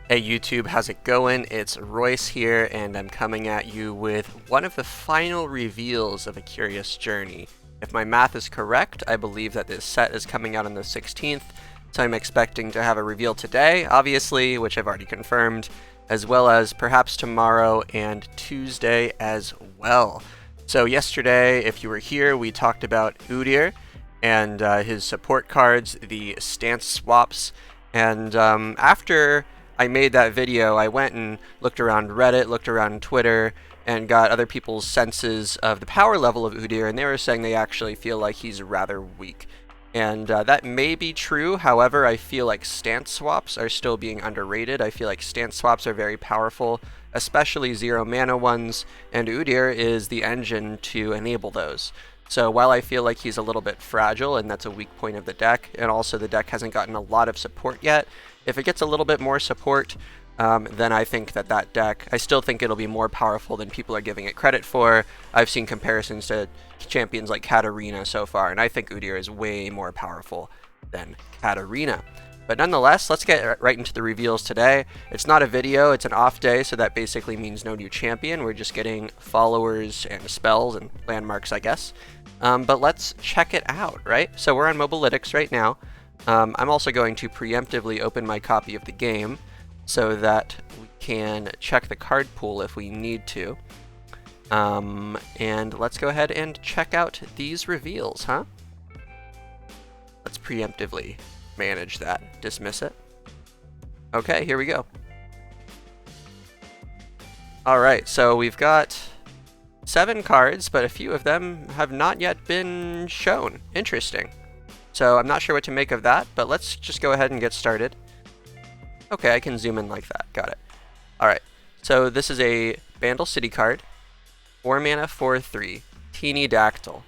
Hey YouTube, how's it going? It's Royce here, and I'm coming at you with one of the final reveals of A Curious Journey. If my math is correct, I believe that this set is coming out on the 16th, so I'm expecting to have a reveal today, obviously, which I've already confirmed, as well as perhaps tomorrow and Tuesday as well. So yesterday, if you were here, we talked about Udyr and his support cards, the stance swaps, and after I made that video, I went and looked around Reddit, looked around Twitter, and got other people's senses of the power level of Udyr, and they were saying they actually feel like he's rather weak. And that may be true, however, I feel like stance swaps are still being underrated. I feel like stance swaps are very powerful, especially 0 mana ones, and Udyr is the engine to enable those. So while I feel like he's a little bit fragile, and that's a weak point of the deck, and also the deck hasn't gotten a lot of support yet, if it gets a little bit more support, then I think that deck, I still think it'll be more powerful than people are giving it credit for. I've seen comparisons to champions like Katarina so far, and I think Udyr is way more powerful than Katarina. But nonetheless, let's get right into the reveals today. It's not a video, it's an off day, so that basically means no new champion. We're just getting followers and spells and landmarks, I guess. But let's check it out, right? So we're on Mobalytics right now. I'm also going to preemptively open my copy of the game so that we can check the card pool if we need to. And let's go ahead and check out these reveals, huh? Let's preemptively manage that, dismiss it. Okay, here we go. Alright, so we've got 7 cards, but a few of them have not yet been shown. Interesting. So I'm not sure what to make of that, but let's just go ahead and get started. Okay, I can zoom in like that. Got it. Alright, so this is a Bandle City card. 4 mana, 4/3. Teenydactyl.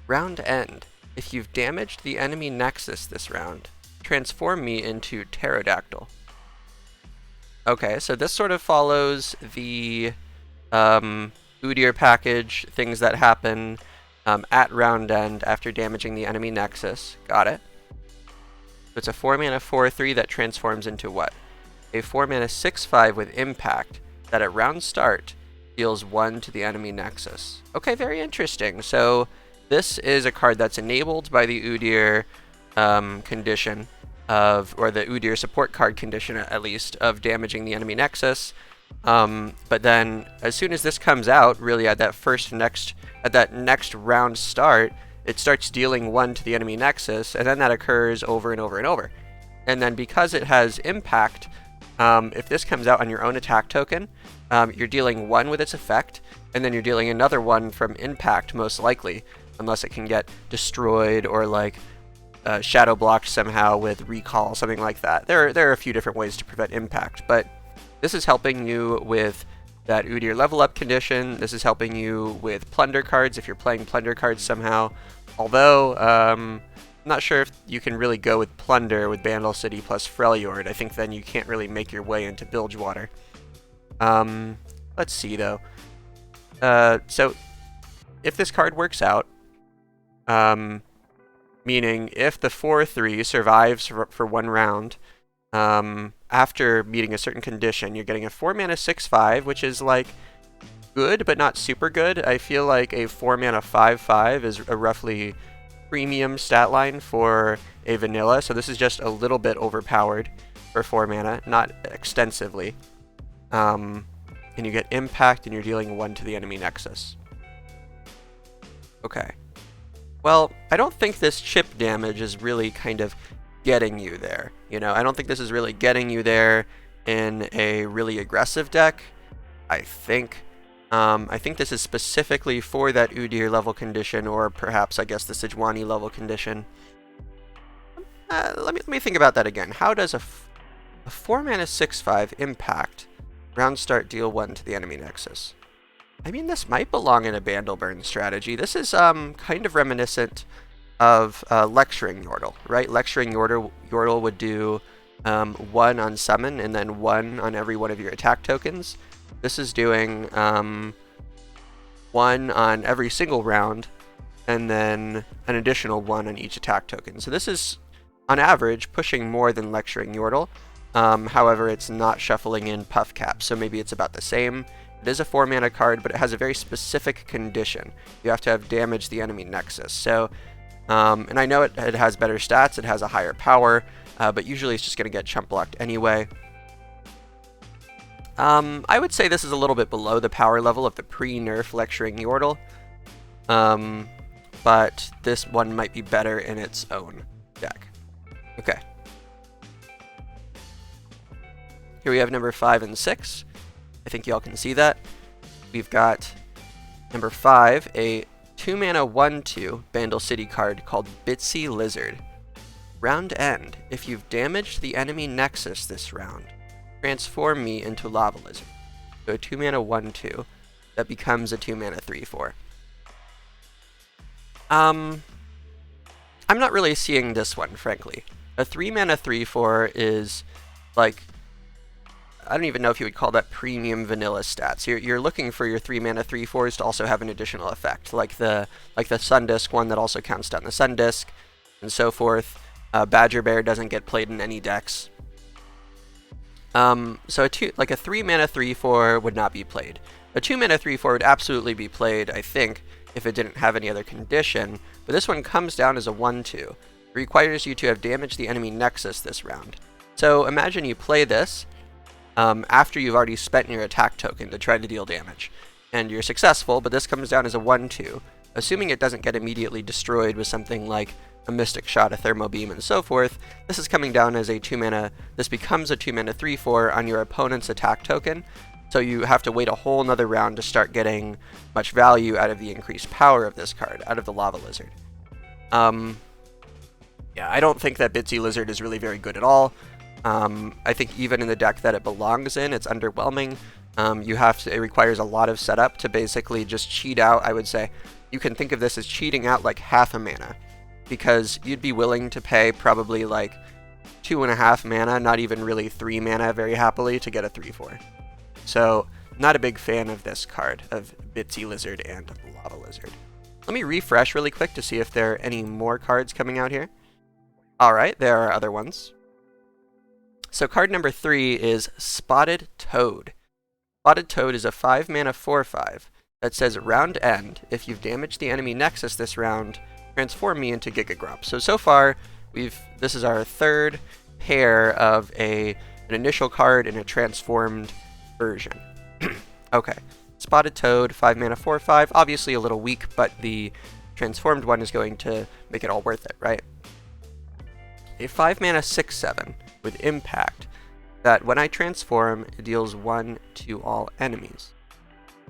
Round end. If you've damaged the enemy Nexus this round, transform me into Terrordactyl. Okay, so this sort of follows the Udyr package, things that happen at round end after damaging the enemy Nexus. Got it. So it's a 4 mana 4/3 that transforms into what? A 4 mana 6/5 with impact that at round start deals 1 to the enemy Nexus. Okay, very interesting. So this is a card that's enabled by the Udyr condition of, or the Udyr support card condition at least, of damaging the enemy Nexus. But then as soon as this comes out, really at that next round start, it starts dealing 1 to the enemy Nexus, and then that occurs over and over and over. And then because it has impact, if this comes out on your own attack token, you're dealing 1 with its effect, and then you're dealing another 1 from impact, most likely, unless it can get destroyed or like shadow blocked somehow with recall, something like that. There are a few different ways to prevent impact, but this is helping you with that Udyr level up condition. This is helping you with plunder cards if you're playing plunder cards somehow. Although, I'm not sure if you can really go with plunder with Bandle City plus Freljord. I think then you can't really make your way into Bilgewater. Let's see though. So if this card works out, meaning if the 4/3 survives for 1 round, after meeting a certain condition, you're getting a 4 mana 6/5, which is like good, but not super good. I feel like a 4 mana 5/5 is a roughly premium stat line for a vanilla, so this is just a little bit overpowered for 4 mana, not extensively. And you get impact, and you're dealing 1 to the enemy Nexus. Okay. Well, I don't think this chip damage is really kind of getting you there. You know, I don't think this is really getting you there in a really aggressive deck. I think this is specifically for that Udyr level condition, or perhaps, I guess, the Sejuani level condition. Let me think about that again. How does a 4 mana 6/5 impact round start deal 1 to the enemy Nexus? I mean, this might belong in a Bandle Burn strategy. This is kind of reminiscent of Lecturing Yordle, right? Lecturing Yordle would do 1 on summon and then 1 on every one of your attack tokens. This is doing 1 on every single round and then an additional 1 on each attack token. So this is, on average, pushing more than Lecturing Yordle. However, it's not shuffling in Puff Cap, so maybe it's about the same. It is a 4-mana card, but it has a very specific condition. You have to have damaged the enemy Nexus. So, and I know it has better stats, it has a higher power, but usually it's just going to get chump blocked anyway. I would say this is a little bit below the power level of the pre-nerf Lecturing Yordle, but this one might be better in its own deck. Okay. Here we have number 5 and 6. I think y'all can see that. We've got number 5, a 2-mana 1/2 Bandle City card called Bitsy Lizard. Round end, if you've damaged the enemy Nexus this round, transform me into Lava Lizard. So a 2-mana 1/2 that becomes a 2-mana 3/4. I'm not really seeing this one, frankly. A 3-mana 3/4 is like, I don't even know if you would call that premium vanilla stats. You're looking for your 3-mana 3/4s to also have an additional effect, like the Sun Disk one that also counts down the Sun Disk, and so forth. Badger Bear doesn't get played in any decks. So a 3-mana 3/4 would not be played. A 2-mana 3/4 would absolutely be played, I think, if it didn't have any other condition. But this one comes down as a 1/2. It requires you to have damaged the enemy Nexus this round. So imagine you play this after you've already spent your attack token to try to deal damage. And you're successful, but this comes down as a 1/2. Assuming it doesn't get immediately destroyed with something like a Mystic Shot, a Thermo Beam, and so forth, this is coming down as a 2-mana, this becomes a 2-mana 3/4 on your opponent's attack token. So you have to wait a whole nother round to start getting much value out of the increased power of this card, out of the Lava Lizard. Yeah, I don't think that Bitsy Lizard is really very good at all. I think even in the deck that it belongs in, it's underwhelming. It requires a lot of setup to basically just cheat out. I would say you can think of this as cheating out like half a mana, because you'd be willing to pay probably like 2.5 mana, not even really 3 mana very happily to get a 3/4. So not a big fan of this card, of Bitsy Lizard and Lava Lizard. Let me refresh really quick to see if there are any more cards coming out here. Alright, there are other ones. So card number 3 is Spotted Toad. Spotted Toad is a 5-mana 4/5 that says round end, if you've damaged the enemy Nexus this round, transform me into Giga Gromp. So far, this is our third pair of an initial card in a transformed version. Okay, Spotted Toad, 5-mana 4/5, obviously a little weak, but the transformed one is going to make it all worth it, right? A 5-mana 6/7 with impact that when I transform, it deals 1 to all enemies.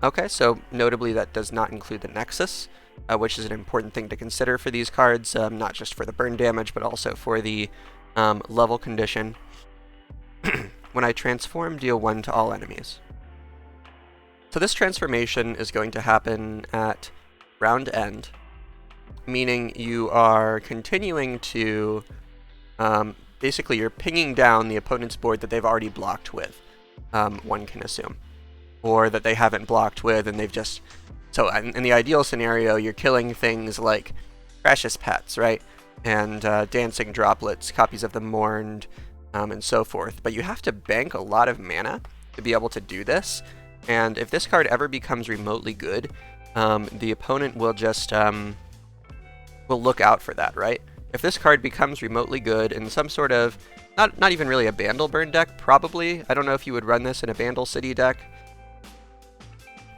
Okay, so notably that does not include the Nexus, which is an important thing to consider for these cards, not just for the burn damage, but also for the level condition. When I transform, deal 1 to all enemies. So this transformation is going to happen at round end, meaning you are continuing to, basically you're pinging down the opponent's board that they've already blocked with, one can assume. Or that they haven't blocked with and they've just... So in the ideal scenario, you're killing things like Precious Pets, right? And Dancing Droplets, copies of the Mourned, and so forth. But you have to bank a lot of mana to be able to do this. And if this card ever becomes remotely good, the opponent will just will look out for that, right? If this card becomes remotely good in some sort of, not even really a Bandle Burn deck, probably. I don't know if you would run this in a Bandle City deck.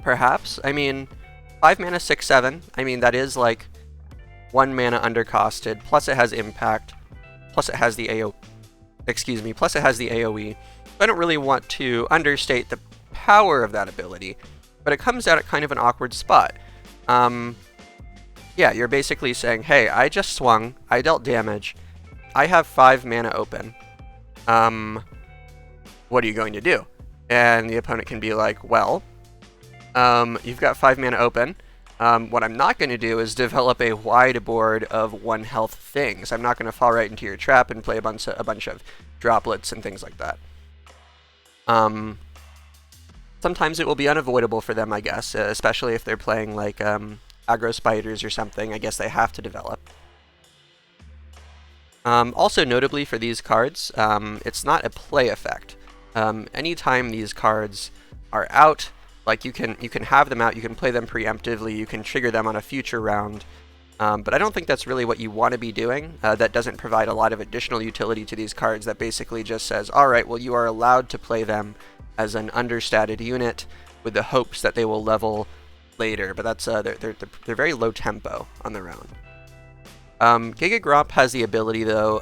Perhaps. I mean, 5-mana 6/7. I mean, that is like 1 mana undercosted, plus it has impact, plus it has the plus it has the AoE. I don't really want to understate the power of that ability, but it comes out at kind of an awkward spot. Yeah, you're basically saying, hey, I just swung, I dealt damage, I have 5 mana open. What are you going to do? And the opponent can be like, well, you've got 5 mana open. What I'm not going to do is develop a wide board of 1 health things. I'm not going to fall right into your trap and play a bunch of droplets and things like that. Sometimes it will be unavoidable for them, I guess, especially if they're playing like aggro spiders or something. I guess they have to develop. Also notably for these cards, it's not a play effect. Anytime these cards are out, like you can have them out, you can play them preemptively, you can trigger them on a future round, but I don't think that's really what you want to be doing. That doesn't provide a lot of additional utility to these cards. That basically just says, alright, well, you are allowed to play them as an understated unit with the hopes that they will level later, but that's they're very low tempo on the round. Giga Gromp has the ability, though,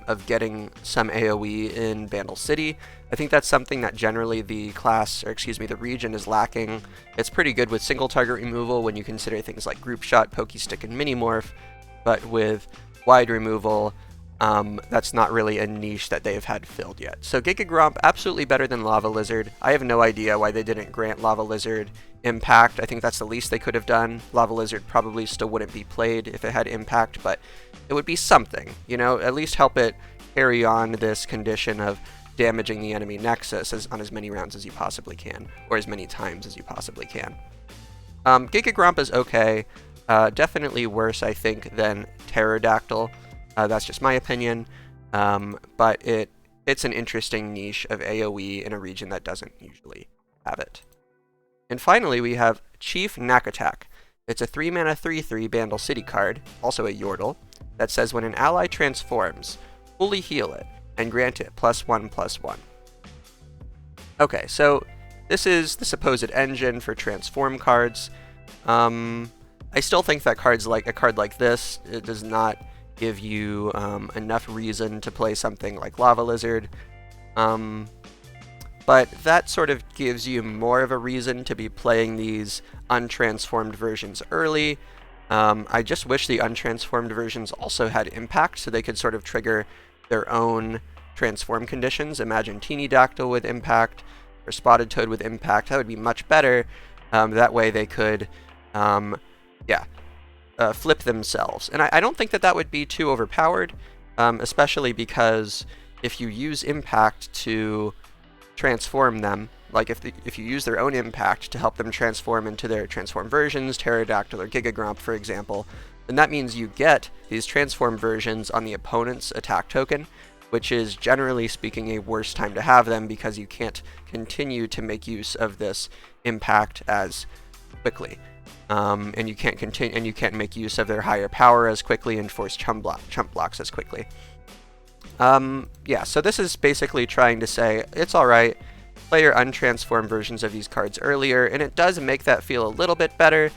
of getting some AoE in Vandal City. I think that's something that generally the class, or excuse me, the region is lacking. It's pretty good with single target removal when you consider things like Group Shot, Pokestick, and Minimorph, but with wide removal, that's not really a niche that they've had filled yet. So Giga Gromp, absolutely better than Lava Lizard. I have no idea why they didn't grant Lava Lizard impact. I think that's the least they could have done. Lava Lizard probably still wouldn't be played if it had impact, but it would be something, you know, at least help it carry on this condition of damaging the enemy nexus on as many rounds as you possibly can, or as many times as you possibly can. Giga Gromp is okay. Definitely worse, I think, than Terrordactyl. That's just my opinion, but it's an interesting niche of AoE in a region that doesn't usually have it. And finally, we have Chief Nakotak. It's a 3-mana 3/3 Vandal City card, also a Yordle, that says when an ally transforms, fully heal it, and grant it +1/+1. Okay, so this is the supposed engine for transform cards. I still think that a card like this, it does not give you enough reason to play something like Lava Lizard. But that sort of gives you more of a reason to be playing these untransformed versions early. I just wish the untransformed versions also had impact, so they could sort of trigger their own transform conditions. Imagine Teenydactyl with impact, or Spotted Toad with impact. That would be much better. That way they could, flip themselves. And I don't think that would be too overpowered, especially because if you use impact to transform them, like if you use their own impact to help them transform into their transform versions, Terrordactyl or Giga Gromp, for example, then that means you get these transform versions on the opponent's attack token, which is generally speaking a worse time to have them because you can't continue to make use of this impact as quickly. And you can't make use of their higher power as quickly and force chump blocks as quickly. So this is basically trying to say, it's alright, play your untransformed versions of these cards earlier, and it does make that feel a little bit better.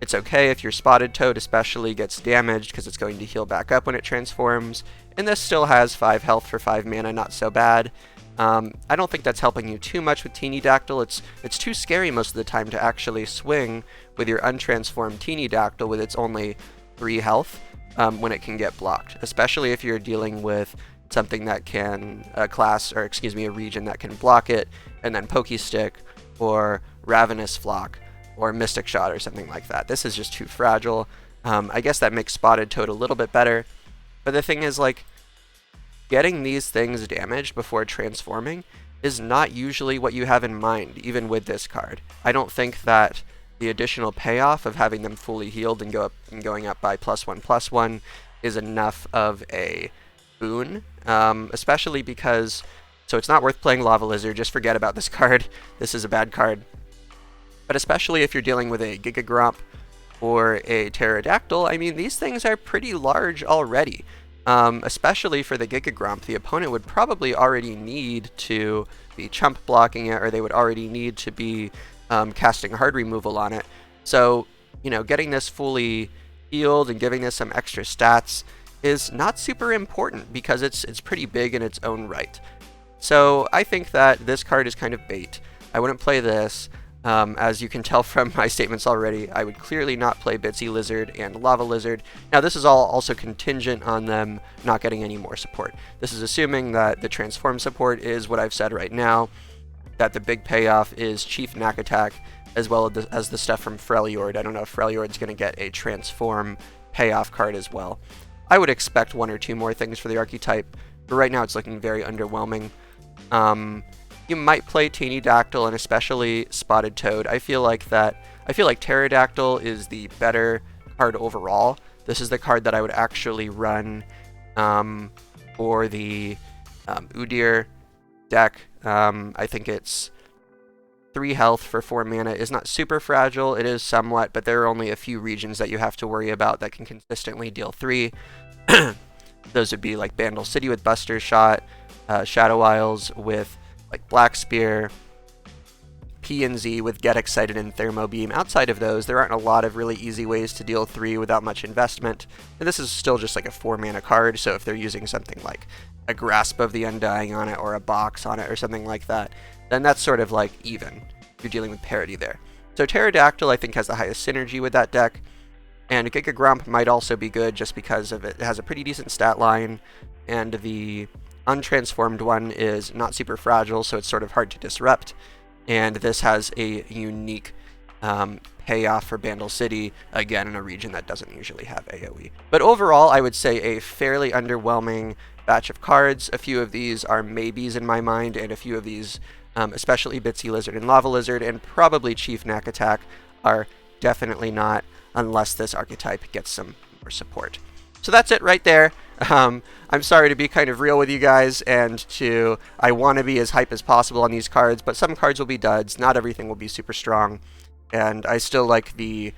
It's okay if your Spotted Toad especially gets damaged, because it's going to heal back up when it transforms, and this still has 5 health for 5 mana, not so bad. I don't think that's helping you too much with Teenydactyl. It's too scary most of the time to actually swing with your untransformed Teenydactyl with its only 3 health when it can get blocked, especially if you're dealing with something that can, a region that can block it, and then Pokestick, or Ravenous Flock, or Mystic Shot, or something like that. This is just too fragile. I guess that makes Spotted Toad a little bit better, but the thing is, like, getting these things damaged before transforming is not usually what you have in mind, even with this card. I don't think that the additional payoff of having them fully healed and going up by +1/+1 is enough of a boon, especially because, so it's not worth playing Lava Lizard, just forget about this card. This is a bad card. But especially if you're dealing with a Giga Gromp or a Terrordactyl, I mean, these things are pretty large already. Especially for the Giga Gromp, the opponent would probably already need to be chump blocking it, or they would already need to be casting hard removal on it. So, you know, getting this fully healed and giving this some extra stats is not super important because it's pretty big in its own right. So I think that this card is kind of bait. I wouldn't play this. As you can tell from my statements already, I would clearly not play Bitsy Lizard and Lava Lizard. Now, this is all also contingent on them not getting any more support. This is assuming that the transform support is what I've said right now, that the big payoff is Chief Nakotak, as well as the stuff from Freljord. I don't know if Freljord's going to get a transform payoff card as well. I would expect 1 or 2 more things for the archetype, but right now it's looking very underwhelming. You might play Teenydactyl and especially Spotted Toad. I feel like Terrordactyl is the better card overall. This is the card that I would actually run For the Udyr deck, I think it's 3 health for 4 mana is not super fragile. It is somewhat, but there are only a few regions that you have to worry about that can consistently deal 3. Those would be like Bandle City with Buster Shot, Shadow Isles with like Black Spear, P and Z with Get Excited and Thermo Beam. Outside of those, there aren't a lot of really easy ways to deal 3 without much investment. And this is still just like a 4 mana card, so if they're using something like a Grasp of the Undying on it or a Box on it or something like that, then that's sort of like even. You're dealing with parity there. So Terrordactyl I think has the highest synergy with that deck, and Giga Gromp might also be good just because of it has a pretty decent stat line, and the untransformed one is not super fragile, so it's sort of hard to disrupt. And this has a unique payoff for Bandle City, again in a region that doesn't usually have AoE. But overall, I would say a fairly underwhelming batch of cards. A few of these are maybes in my mind, and a few of these, especially Bitsy Lizard and Lava Lizard, and probably Chief Nakotak, are definitely not, unless this archetype gets some more support. So that's it right there. I'm sorry to be kind of real with you guys, and I want to be as hype as possible on these cards, but some cards will be duds. Not everything will be super strong, and I still like the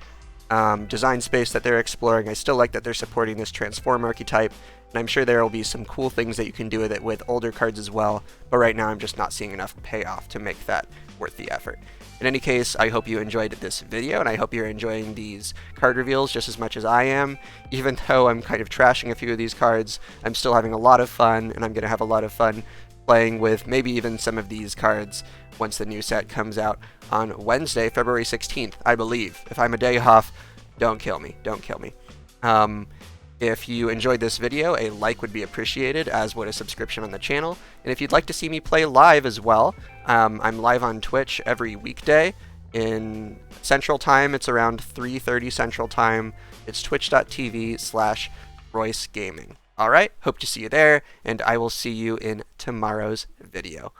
design space that they're exploring. I still like that they're supporting this transform archetype, and I'm sure there will be some cool things that you can do with it with older cards as well, but right now I'm just not seeing enough payoff to make that worth the effort. In any case, I hope you enjoyed this video, and I hope you're enjoying these card reveals just as much as I am. Even though I'm kind of trashing a few of these cards, I'm still having a lot of fun, and I'm going to have a lot of fun playing with maybe even some of these cards once the new set comes out on Wednesday, February 16th, I believe. If I'm a day off, don't kill me. Don't kill me. If you enjoyed this video, a like would be appreciated, as would a subscription on the channel. And if you'd like to see me play live as well, I'm live on Twitch every weekday in Central Time. It's around 3:30 Central Time. It's twitch.tv/RoyceGaming. Alright, hope to see you there, and I will see you in tomorrow's video.